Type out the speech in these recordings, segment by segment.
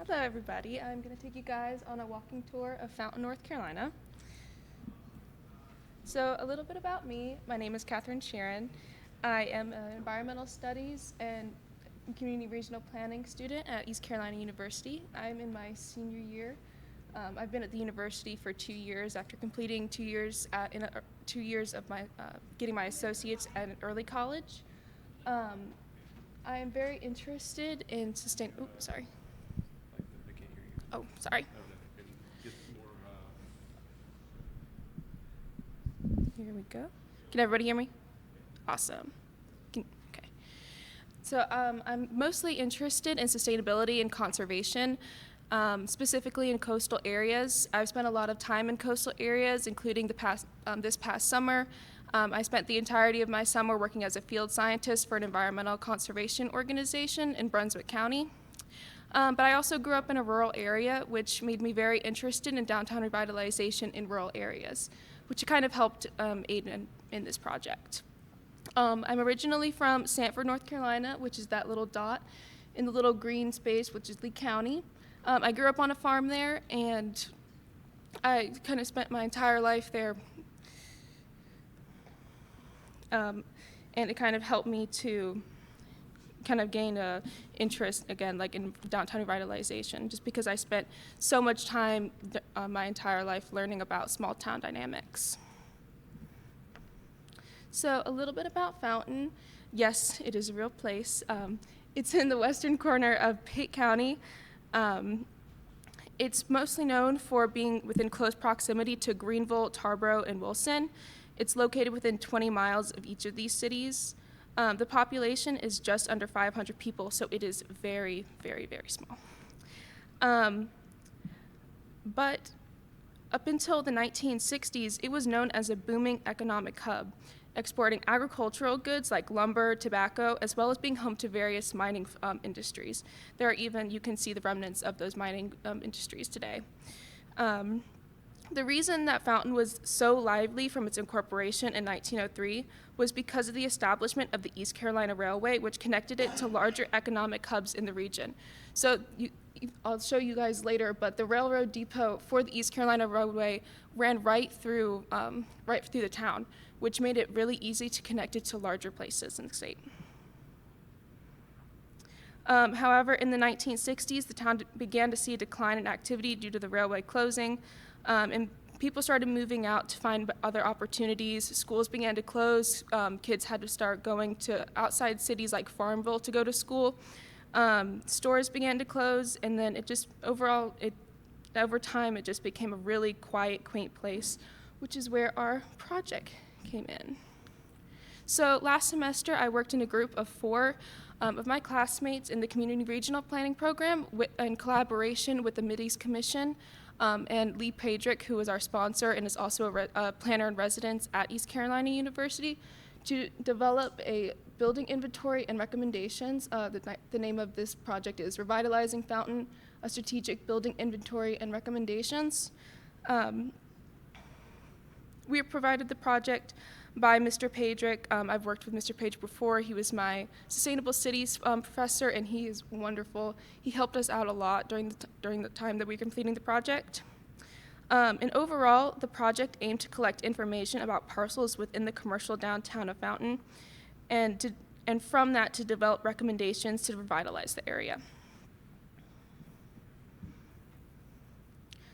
Hello, everybody. I'm going to take you guys on a walking tour of Fountain, North Carolina. So, a little bit about me. My name is Catherine Sharon. I am an environmental studies and community regional planning student at East Carolina University. I'm in my senior year. I've been at the university for 2 years after completing 2 years 2 years of my getting my associates at an early college. I am very interested in sustain. Oh, sorry. I can't hear you. Oh, sorry. I don't know. Can you get more, Here we go. Can everybody hear me? Awesome. Okay. So I'm mostly interested in sustainability and conservation, specifically in coastal areas. I've spent a lot of time in coastal areas, including this past summer. I spent the entirety of my summer working as a field scientist for an environmental conservation organization in Brunswick County. But I also grew up in a rural area, which made me very interested in downtown revitalization in rural areas, which kind of helped aid in this project. I'm originally from Sanford, North Carolina, which is that little dot in the little green space, which is Lee County. I grew up on a farm there, and I kind of spent my entire life there. And it kind of helped me to kind of gain a interest again, like in downtown revitalization, just because I spent so much time my entire life learning about small town dynamics. So a little bit about Fountain. Yes, it is a real place. It's in the western corner of Pitt County. It's mostly known for being within close proximity to Greenville, Tarboro, and Wilson. It's located within 20 miles of each of these cities. The population is just under 500 people, so it is very, very, very small. But up until the 1960s, it was known as a booming economic hub, exporting agricultural goods like lumber, tobacco, as well as being home to various mining industries. There are even, you can see the remnants of those mining industries today. The reason that Fountain was so lively from its incorporation in 1903 was because of the establishment of the East Carolina Railway, which connected it to larger economic hubs in the region. So I'll show you guys later, but the railroad depot for the East Carolina Railway ran right through the town, which made it really easy to connect it to larger places in the state. However, in the 1960s, the town began to see a decline in activity due to the railway closing, and people started moving out to find other opportunities. Schools began to close. Kids had to start going to outside cities like Farmville to go to school. Stores began to close, and then over time, it just became a really quiet, quaint place, which is where our project came in. So last semester, I worked in a group of 4 of my classmates in the Community Regional Planning Program in collaboration with the Mideast Commission and Lee Padrick, who is our sponsor and is also a planner in residence at East Carolina University, to develop a building inventory and recommendations. The name of this project is Revitalizing Fountain, a Strategic Building Inventory and Recommendations. We were provided the project by Mr. Padrick. I've worked with Mr. Padrick before. He was my Sustainable Cities professor, and he is wonderful. He helped us out a lot during the time that we were completing the project. And overall, the project aimed to collect information about parcels within the commercial downtown of Fountain, and from that to develop recommendations to revitalize the area.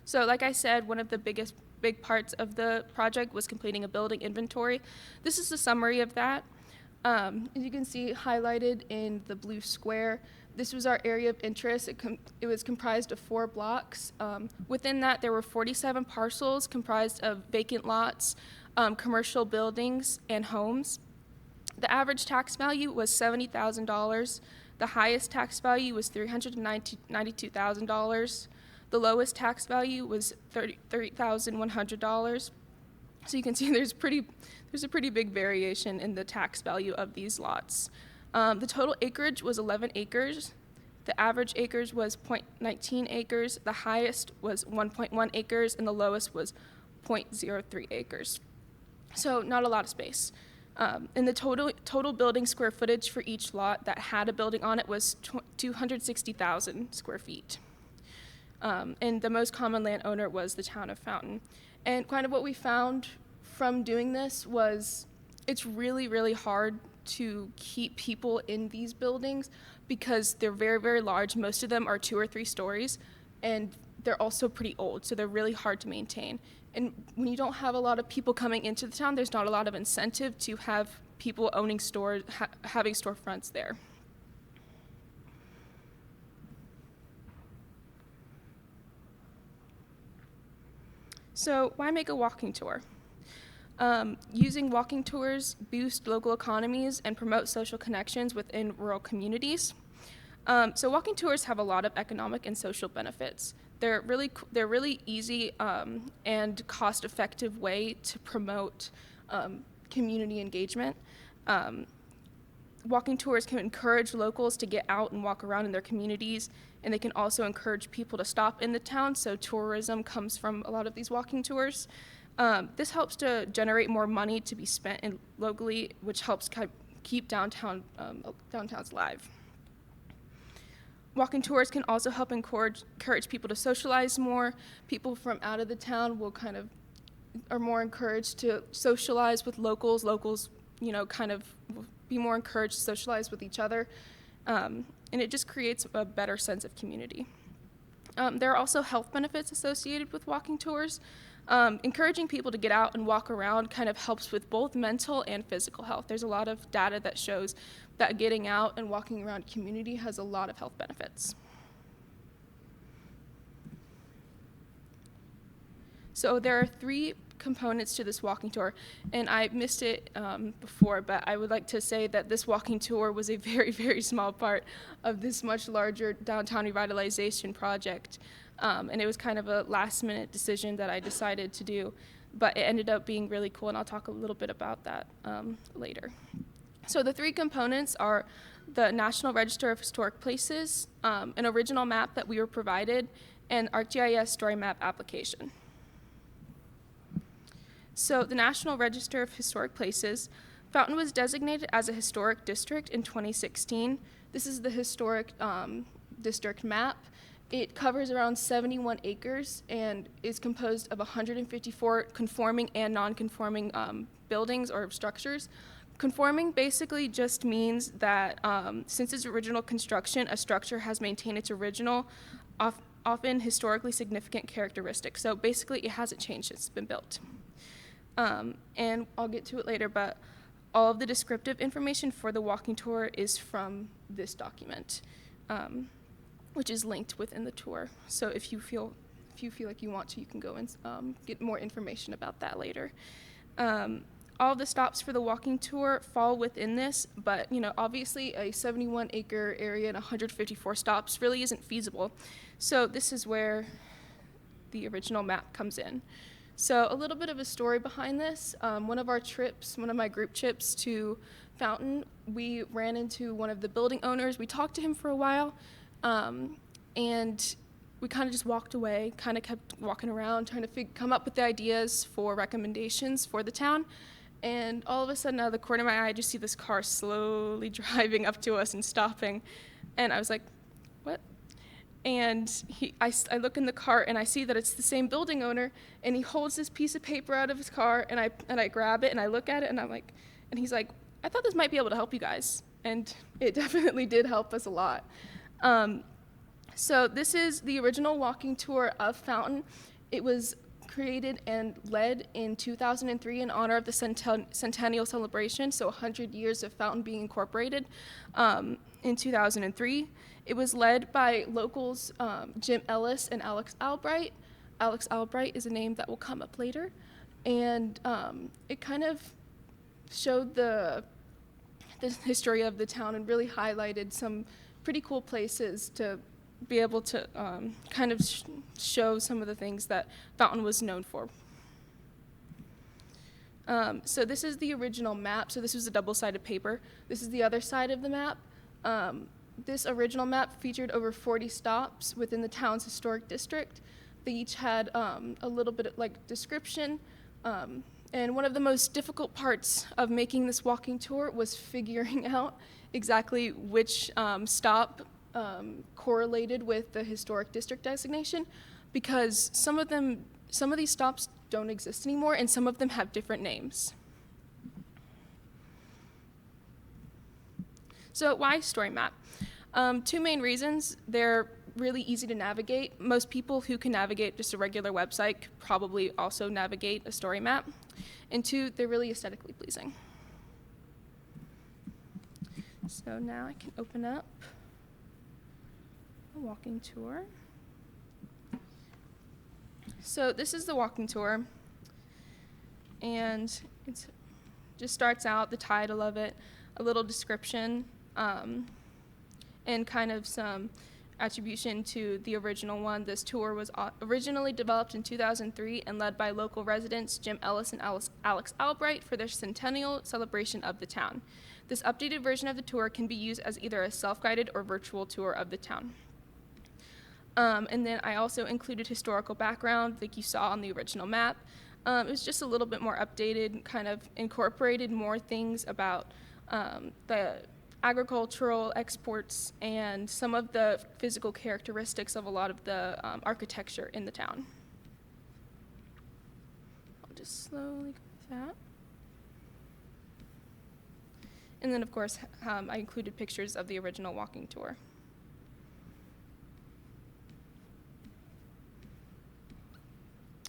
So like I said, one of the big parts of the project was completing a building inventory. This is a summary of that. As you can see highlighted in the blue square, this was our area of interest. It was comprised of 4 blocks. Within that, there were 47 parcels comprised of vacant lots, commercial buildings, and homes. The average tax value was $70,000. The highest tax value was $392,000. The lowest tax value was $30,100. So you can see there's a pretty big variation in the tax value of these lots. The total acreage was 11 acres. The average acres was 0.19 acres. The highest was 1.1 acres, and the lowest was 0.03 acres. So not a lot of space. And the total building square footage for each lot that had a building on it was 260,000 square feet. And the most common landowner was the town of Fountain. And kind of what we found from doing this was it's really, really hard to keep people in these buildings because they're very, very large. Most of them are 2 or 3 stories, and they're also pretty old, so they're really hard to maintain. And when you don't have a lot of people coming into the town, there's not a lot of incentive to have people owning stores, having storefronts there. So why make a walking tour? Using walking tours boost local economies and promote social connections within rural communities. So walking tours have a lot of economic and social benefits. They're really easy and cost-effective way to promote community engagement. Walking tours can encourage locals to get out and walk around in their communities, and they can also encourage people to stop in the town, so tourism comes from a lot of these walking tours. This helps to generate more money to be spent locally, which helps keep downtowns alive. Walking tours can also help encourage people to socialize more. People from out of the town will are more encouraged to socialize with locals. Locals, will be more encouraged to socialize with each other. And it just creates a better sense of community. There are also health benefits associated with walking tours. Encouraging people to get out and walk around kind of helps with both mental and physical health. There's a lot of data that shows that getting out and walking around community has a lot of health benefits. So there are 3 components to this walking tour, and I missed it before, but I would like to say that this walking tour was a very, very small part of this much larger downtown revitalization project. And it was kind of a last-minute decision that I decided to do, but it ended up being really cool, and I'll talk a little bit about that later. So the 3 components are the National Register of Historic Places, an original map that we were provided, and ArcGIS Story Map application. So the National Register of Historic Places, Fountain was designated as a historic district in 2016. This is the historic district map. It covers around 71 acres and is composed of 154 conforming and non-conforming buildings or structures. Conforming basically just means that since its original construction, a structure has maintained its original, often historically significant characteristics. So basically it hasn't changed since it's been built. And I'll get to it later, but all of the descriptive information for the walking tour is from this document, which is linked within the tour. So if you feel like you want to, you can go and get more information about that later. All the stops for the walking tour fall within this, but obviously a 71-acre area and 154 stops really isn't feasible. So this is where the original map comes in. So a little bit of a story behind this. One of my group trips to Fountain, we ran into one of the building owners. We talked to him for a while, and we kind of just walked away, kind of kept walking around, trying to come up with the ideas for recommendations for the town. And all of a sudden, out of the corner of my eye, I just see this car slowly driving up to us and stopping. And I was like, what? And I look in the car, and I see that it's the same building owner, and he holds this piece of paper out of his car, and I grab it, and I look at it, and and he's like, I thought this might be able to help you guys. And it definitely did help us a lot. So this is the original walking tour of Fountain. It was created and led in 2003 in honor of the centennial celebration, so 100 years of Fountain being incorporated in 2003. It was led by locals Jim Ellis and Alex Albright. Alex Albright is a name that will come up later. And it kind of showed the history of the town and really highlighted some pretty cool places to be able to kind of show some of the things that Fountain was known for. So this is the original map. So this was a double-sided paper. This is the other side of the map. This original map featured over 40 stops within the town's historic district. They each had a little bit of description. And one of the most difficult parts of making this walking tour was figuring out exactly which stop correlated with the historic district designation, because some of these stops don't exist anymore, and some of them have different names. So why story map? Two main reasons. They're really easy to navigate. Most people who can navigate just a regular website could probably also navigate a story map. And two, they're really aesthetically pleasing. So now I can open up a walking tour. So this is the walking tour, and it just starts out, the title of it, a little description, and kind of some attribution to the original one. This tour was originally developed in 2003 and led by local residents Jim Ellis and Alex Albright for their centennial celebration of the town. This updated version of the tour can be used as either a self-guided or virtual tour of the town. And then I also included historical background like you saw on the original map. It was just a little bit more updated, kind of incorporated more things about the agricultural exports and some of the physical characteristics of a lot of the architecture in the town. I'll just slowly go with that. And then, of course, I included pictures of the original walking tour.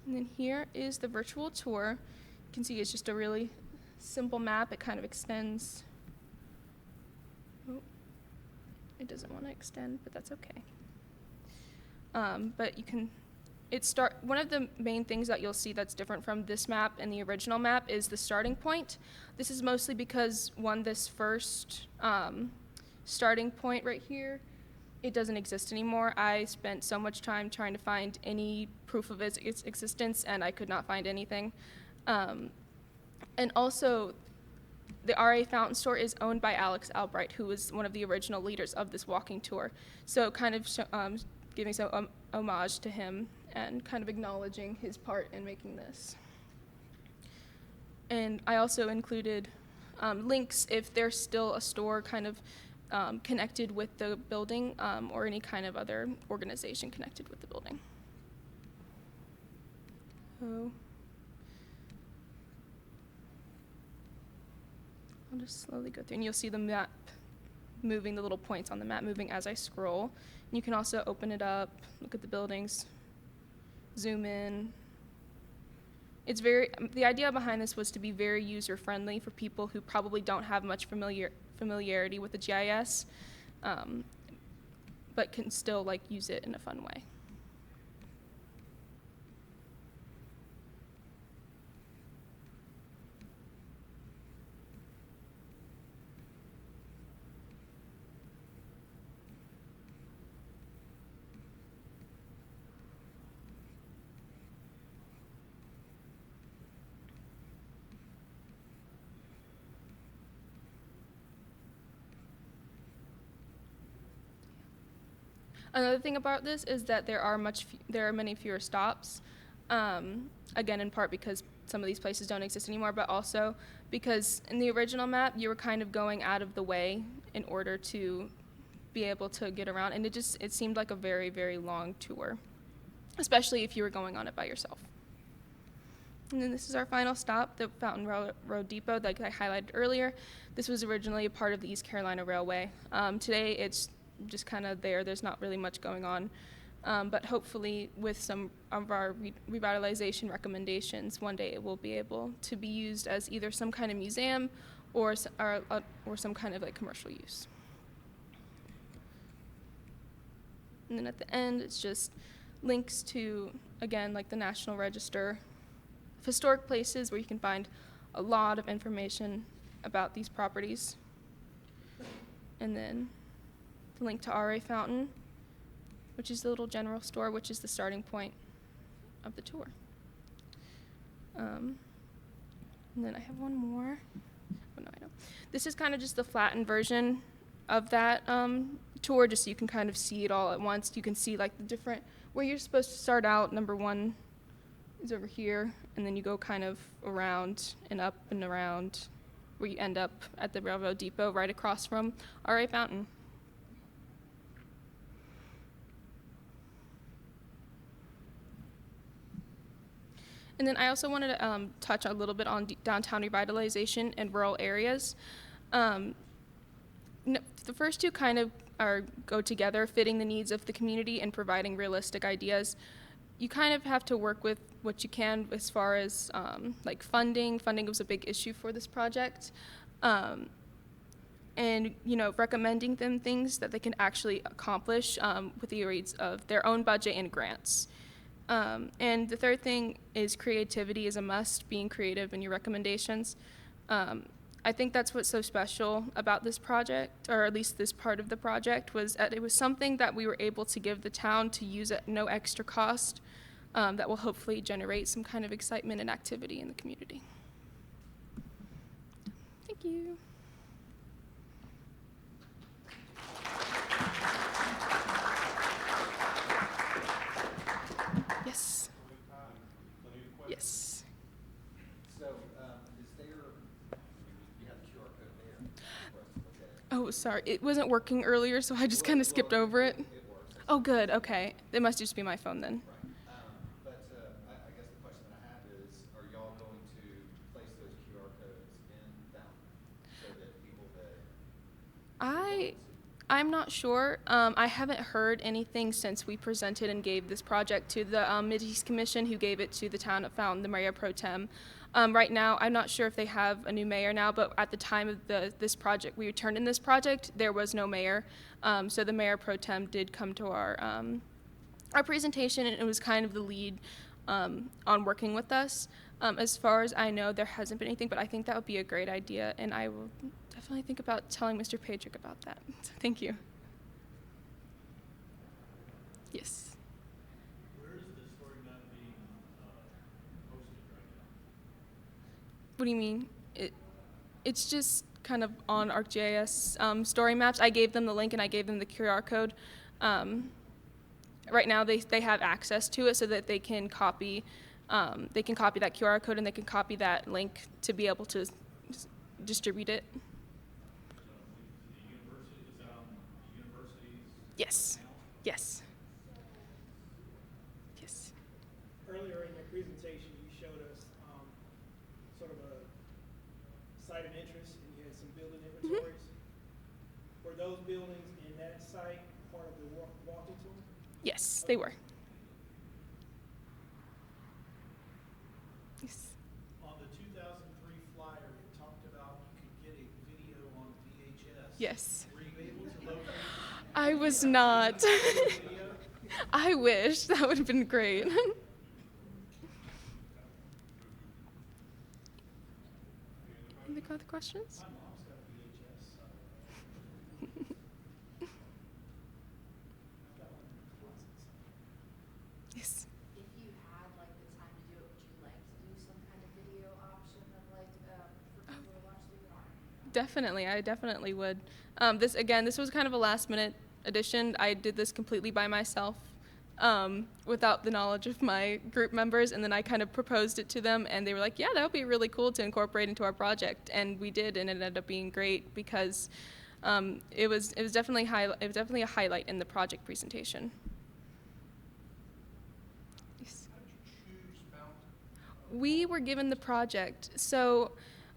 And then here is the virtual tour. You can see it's just a really simple map. It kind of extends. Oh, it doesn't want to extend, but that's okay. But you can, one of the main things that you'll see that's different from this map and the original map is the starting point. This is mostly because, this first starting point right here, it doesn't exist anymore. I spent so much time trying to find any proof of its existence, and I could not find anything. And also, the RA Fountain Store is owned by Alex Albright, who was one of the original leaders of this walking tour. So kind of giving some homage to him and kind of acknowledging his part in making this. And I also included links if there's still a store kind of connected with the building or any kind of other organization connected with the building. So I'll just slowly go through, and you'll see the map moving, the little points on the map moving as I scroll. And you can also open it up, look at the buildings, zoom in. The idea behind this was to be very user-friendly for people who probably don't have much familiarity with the GIS, but can still use it in a fun way. Another thing about this is that there are many fewer stops. Again, in part because some of these places don't exist anymore, but also because in the original map you were kind of going out of the way in order to be able to get around, and it seemed like a very, very long tour, especially if you were going on it by yourself. And then this is our final stop, the Fountain Road Depot, like I highlighted earlier. This was originally a part of the East Carolina Railway. Today it's just kind of there's not really much going on, but hopefully with some of our revitalization recommendations, one day it will be able to be used as either some kind of museum or some kind of commercial use. And then at the end, it's just links to, again, the National Register of Historic Places, where you can find a lot of information about these properties. And then the link to RA Fountain, which is the little general store, which is the starting point of the tour. And then I have one more. Oh, no, I don't. This is kind of just the flattened version of that tour, just so you can kind of see it all at once. You can see the different, where you're supposed to start out. Number one is over here, and then you go kind of around and up and around, where you end up at the railroad depot right across from RA Fountain. And then I also wanted to touch a little bit on downtown revitalization in rural areas. Um, the first two kind of go together, fitting the needs of the community and providing realistic ideas. You kind of have to work with what you can as far as like funding. Funding was a big issue for this project. And recommending them things that they can actually accomplish with the aids of their own budget and grants. And the third thing is creativity is a must, being creative in your recommendations. I think that's what's so special about this project, or at least this part of the project, was that it was something that we were able to give the town to use at no extra cost, that will hopefully generate some kind of excitement and activity in the community. Thank you. Yes. Yes. So, is there, you have the QR code there for us to look at? Oh, sorry. It wasn't working earlier, so I just kind of skipped over it. It works. Oh, good. Okay. It must just be my phone then. Right. But I guess the question that I have is, are y'all going to place those QR codes in Fountain so that people that I'm not sure. I haven't heard anything since we presented and gave this project to the Mideast Commission, who gave it to the town of Fountain, the mayor pro tem. Right now, I'm not sure if they have a new mayor now, but at the time of this project, we turned in this project, there was no mayor. So the mayor pro tem did come to our presentation, and it was kind of the lead on working with us. As far as I know, there hasn't been anything, but I think that would be a great idea, and I will definitely think about telling Mr. Patrick about that. So thank you. Yes. Where is the story map being posted right now? What do you mean? It's just kind of on ArcGIS story maps. I gave them the link and I gave them the QR code. Right now they have access to it so that they can copy that QR code and they can copy that link to be able to distribute it. The university, is that on the university's Yes. channel? Yes. Yes. Earlier in your presentation, you showed us sort of a site of interest, and you had some building inventories. Were those buildings in that site part of the walking tour? Yes, they were. Yes. On the 2003 flyer, it talked about you could get a video on VHS. Yes. Were you able to locate I was not. the video? I wish. That would have been great. Any other questions? My mom's got a VHS. I've got one in the closet somewhere. Yes. If you had like the time to do it, would you like to do some kind of video option of like for people to watch later on? Definitely, I definitely would. This was kind of a last minute addition. I did this completely by myself, without the knowledge of my group members, and then I kind of proposed it to them, and they were like, "Yeah, that would be really cool to incorporate into our project," and we did, and it ended up being great because it was definitely a highlight in the project presentation. Yes. How did you choose Fountain? We were given the project. So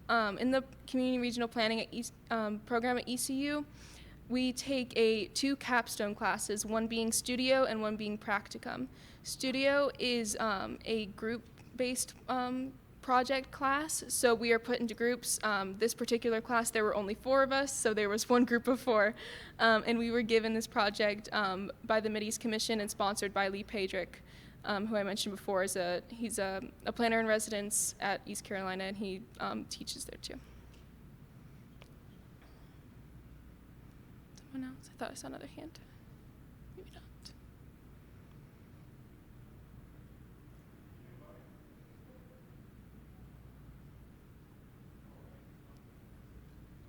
in the community regional planning program at ECU, we take two capstone classes, one being studio and one being practicum. Studio is a group-based project class, so we are put into groups. This particular class, there were only 4 of us, so there was one group of 4, and we were given this project by the Mideast Commission and sponsored by Lee Patrick, who I mentioned before. He's a planner in residence at East Carolina, and he teaches there too. Someone else? I thought I saw another hand. Maybe not.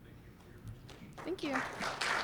Thank you for your presentation. Thank you.